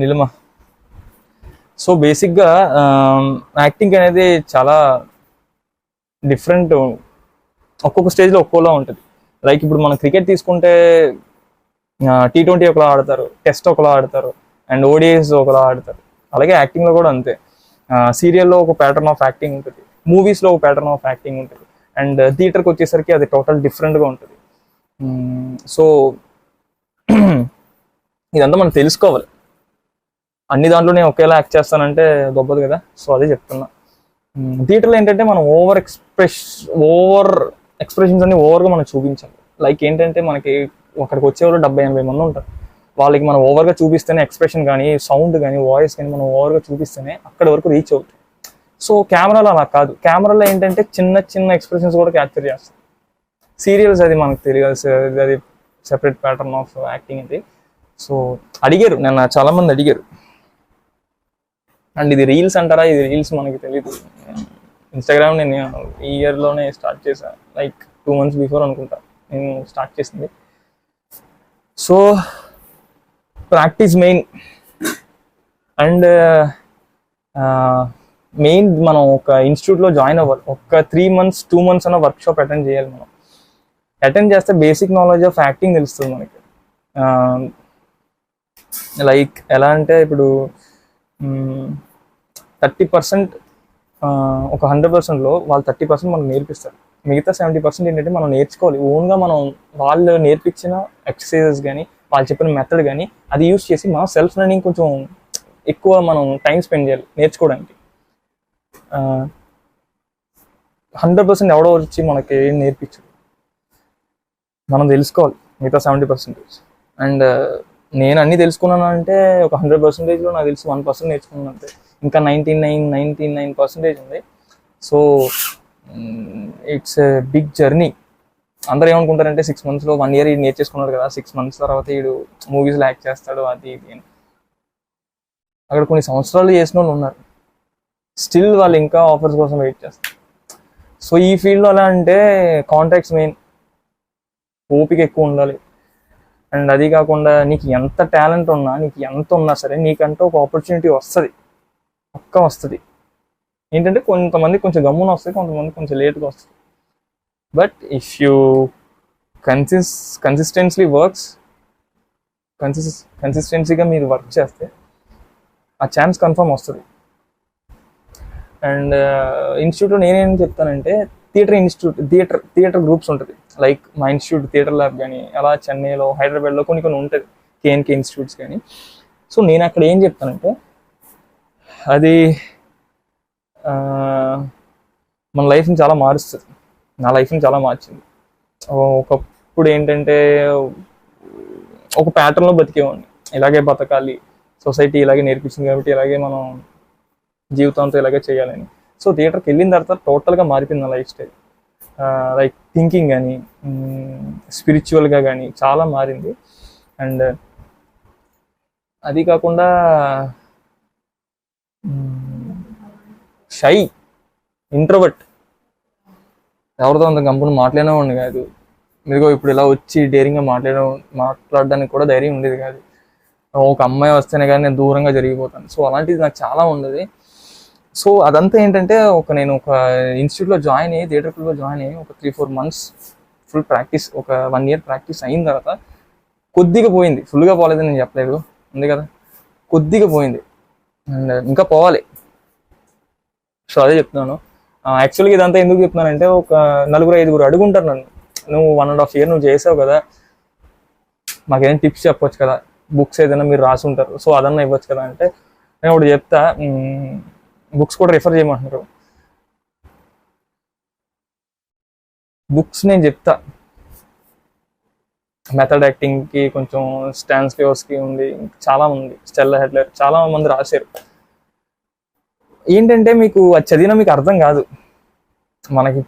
నిలుమ. So బేసిక్గా acting అనేది చాలా డిఫరెంట్, ఒక్కొక్క స్టేజ్లో ఒక్కోలా ఉంటుంది. లైక్ ఇప్పుడు మనం క్రికెట్ తీసుకుంటే T20 ఒకలా ఆడతారు, టెస్ట్ ఒకలా ఆడతారు, అండ్ ఓడిఐస్ ఒకలా ఆడతారు. అలాగే యాక్టింగ్లో కూడా అంతే. సీరియల్లో ఒక ప్యాటర్న్ ఆఫ్ యాక్టింగ్ ఉంటుంది, మూవీస్లో ఒక ప్యాటర్న్ ఆఫ్ యాక్టింగ్ ఉంటుంది, అండ్ థియేటర్కి వచ్చేసరికి అది టోటల్ డిఫరెంట్గా ఉంటుంది. సో ఇదంతా మనం తెలుసుకోవాలి. అన్ని దాంట్లో నేను ఒకేలా యాక్ట్ చేస్తానంటే గొప్పది కదా. సో అదే చెప్తున్నా. థియేటర్లో ఏంటంటే మనం ఓవర్ ఎక్స్ప్రెషన్స్ అన్ని ఓవర్గా మనం చూపించాలి. లైక్ ఏంటంటే మనకి అక్కడికి వచ్చేవాళ్ళు 70-80 మంది ఉంటారు. వాళ్ళకి మనం ఓవర్గా చూపిస్తేనే ఎక్స్ప్రెషన్ కానీ, సౌండ్ కానీ, వాయిస్ కానీ మనం ఓవర్గా చూపిస్తేనే అక్కడి వరకు రీచ్ అవుతుంది. సో కెమెరాలో అలా కాదు. కెమెరాలో ఏంటంటే చిన్న చిన్న ఎక్స్ప్రెషన్స్ కూడా క్యాప్చర్ చేస్తాం. సీరియల్స్ అది మనకు తెలియదు, అది సెపరేట్ ప్యాటర్న్ ఆఫ్ యాక్టింగ్ ఇది. సో అడిగారు నన్ను, చాలా మంది అడిగారు. అండ్ ఇది రీల్స్ అంటారా, ఇది రీల్స్ మనకి తెలియదు. ఇన్స్టాగ్రామ్ నేను ఈ ఇయర్లోనే స్టార్ట్ చేశాను, లైక్ 2 months బిఫోర్ అనుకుంటా నేను స్టార్ట్ చేసింది. So practice main. And main మనం ఒక ఇన్స్టిట్యూట్లో జాయిన్ అవ్వాలి. ఒక 3 months 2 months అన్న వర్క్షాప్ అటెండ్ చేయాలి. మనం అటెండ్ చేస్తే బేసిక్ నాలెడ్జ్ ఆఫ్ యాక్టింగ్ తెలుస్తుంది మనకి. లైక్ ఎలా అంటే ఇప్పుడు 30% ఒక 100%లో వాళ్ళు 30% మనం నేర్పిస్తారు. మిగతా 70% ఏంటంటే మనం నేర్చుకోవాలి ఓన్గా. మనం వాళ్ళు నేర్పించిన ఎక్సర్సైజెస్ కానీ, వాళ్ళు చెప్పిన మెథడ్ కానీ అది యూస్ చేసి మనం సెల్ఫ్ లెర్నింగ్ కొంచెం ఎక్కువ మనం టైం స్పెండ్ చేయాలి నేర్చుకోవడానికి. 100% ఎవడో వచ్చి మనకి ఏం నేర్పించదు, మనం తెలుసుకోవాలి మిగతా 70%. అండ్ నేను అన్నీ తెలుసుకున్నాను అంటే ఒక 100%లో నాకు తెలిసి 1% నేర్చుకున్నాను అంతే. ఇంకా 99% ఉంది. So it's a big journey. అందరూ ఏమనుకుంటారంటే 6 monthsలో 1 year ఇది నేర్చేసుకున్నాడు కదా, 6 months తర్వాత వీడు మూవీస్లో యాక్ట్ చేస్తాడు అది ఇది అని. అక్కడ కొన్ని సంవత్సరాలు చేసిన వాళ్ళు ఉన్నారు, స్టిల్ వాళ్ళు ఇంకా ఆఫర్స్ కోసం వెయిట్ చేస్తారు. సో ఈ ఫీల్డ్లో ఎలా అంటే కాంటాక్ట్స్ మెయిన్, ఓపిక ఎక్కువ ఉండాలి. అండ్ అది కాకుండా నీకు ఎంత టాలెంట్ ఉన్నా, నీకు ఎంత ఉన్నా సరే నీకంటూ ఒక ఆపర్చునిటీ వస్తుంది, వస్తుంది. ఏంటంటే కొంతమంది కొంచెం గమ్మున వస్తుంది, కొంతమంది కొంచెం లేట్గా వస్తుంది. బట్ ఇఫ్ యూ కన్సిస్టెన్సీగా మీరు వర్క్ చేస్తే ఆ ఛాన్స్ కన్ఫర్మ్ వస్తుంది. అండ్ ఇన్స్టిట్యూట్లో నేనేం చెప్తానంటే థియేటర్ గ్రూప్స్ ఉంటుంది. లైక్ మా ఇన్స్టిట్యూట్ థియేటర్ ల్యాబ్ కానీ, అలా చెన్నైలో, హైదరాబాద్లో కొన్ని ఉంటుంది, KNK ఇన్స్టిట్యూట్స్ కానీ. సో నేను అక్కడ ఏం చెప్తానంటే అది మన లైఫ్ని చాలా మారుస్తుంది. నా లైఫ్ని చాలా మార్చింది. ఒకప్పుడు ఏంటంటే ఒక ప్యాటర్న్లో బతికేవాడిని, ఇలాగే బతకాలి, సొసైటీ ఇలాగే నేర్పించింది కాబట్టి ఇలాగే మనం జీవితంతో ఇలాగే చేయాలని. సో థియేటర్కి వెళ్ళిన తర్వాత టోటల్గా మారిపోయింది నా లైఫ్ స్టైల్. లైక్ థింకింగ్ కానీ, స్పిరిచువల్గా కానీ చాలా మారింది. అండ్ అది కాకుండా షై, ఇంట్రోవర్ట్, ఎవరితో అంత కంపెనీ మాట్లాడేవాడిని కాదు. మీరుగో ఇప్పుడు ఇలా వచ్చి డేరింగ్గా మాట్లాడడానికి కూడా ధైర్యం ఉండేది కాదు. ఒక అమ్మాయి వస్తేనే కానీ నేను దూరంగా జరిగిపోతాను. సో అలాంటిది నాకు చాలా ఉండేది. సో అదంతా ఏంటంటే నేను ఒక ఇన్స్టిట్యూట్లో జాయిన్ అయ్యి, థియేటర్ ఫీల్డ్లో జాయిన్ అయ్యి ఒక 3-4 months ఫుల్ ప్రాక్టీస్, ఒక 1 year ప్రాక్టీస్ అయిన తర్వాత కొద్దిగా పోయింది. ఫుల్గా పోలేదని నేను చెప్పలేదు, ఉంది కదా, కొద్దిగా పోయింది. అండ్ ఇంకా పోవాలి. సో అదే చెప్తున్నాను. యాక్చువల్గా ఇదంతా ఎందుకు చెప్తున్నానంటే ఒక 4-5 అడుగుంటారు నన్ను, నువ్వు 1.5 year నువ్వు చేసావు కదా, మాకేదైనా టిప్స్ చెప్పొచ్చు కదా, బుక్స్ ఏదైనా మీరు రాసి ఉంటారు, సో అదన్నా ఇవ్వచ్చు కదా అంటే నేను ఒకటి చెప్తా. బుక్స్ కూడా రిఫర్ చేయమంటున్నారు. బుక్స్ నేను చెప్తా. మెథడ్ యాక్టింగ్కి కొంచెం స్టాన్స్లియోస్కి ఉంది, చాలా ఉంది, స్టెల్లా హెడ్లర్, చాలా మంది రాశారు. ఏంటంటే మీకు అది చదివినా మీకు అర్థం కాదు. మనకి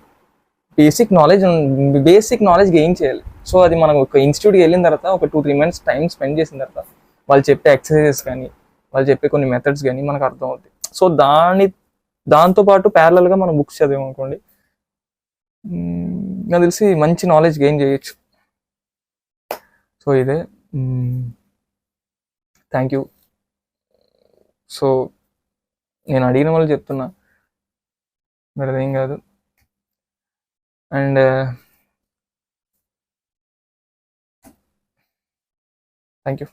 బేసిక్ నాలెడ్జ్ గెయిన్ చేయాలి. సో అది మనం ఒక ఇన్స్టిట్యూట్కి వెళ్ళిన తర్వాత ఒక 2-3 months టైం స్పెండ్ చేసిన తర్వాత వాళ్ళు చెప్పే ఎక్సర్సైజెస్ కానీ, వాళ్ళు చెప్పే కొన్ని మెథడ్స్ కానీ మనకు అర్థం అవుతాయి. సో దాంతోపాటు ప్యారలల్గా మనం బుక్స్ చదివామనుకోండి, నాకు తెలిసి మంచి నాలెడ్జ్ గెయిన్ చేయొచ్చు. సో ఇదే. Thank you. సో నేను అడిగిన వాళ్ళు చెప్తున్నా, మరి అదేం కాదు. And thank you.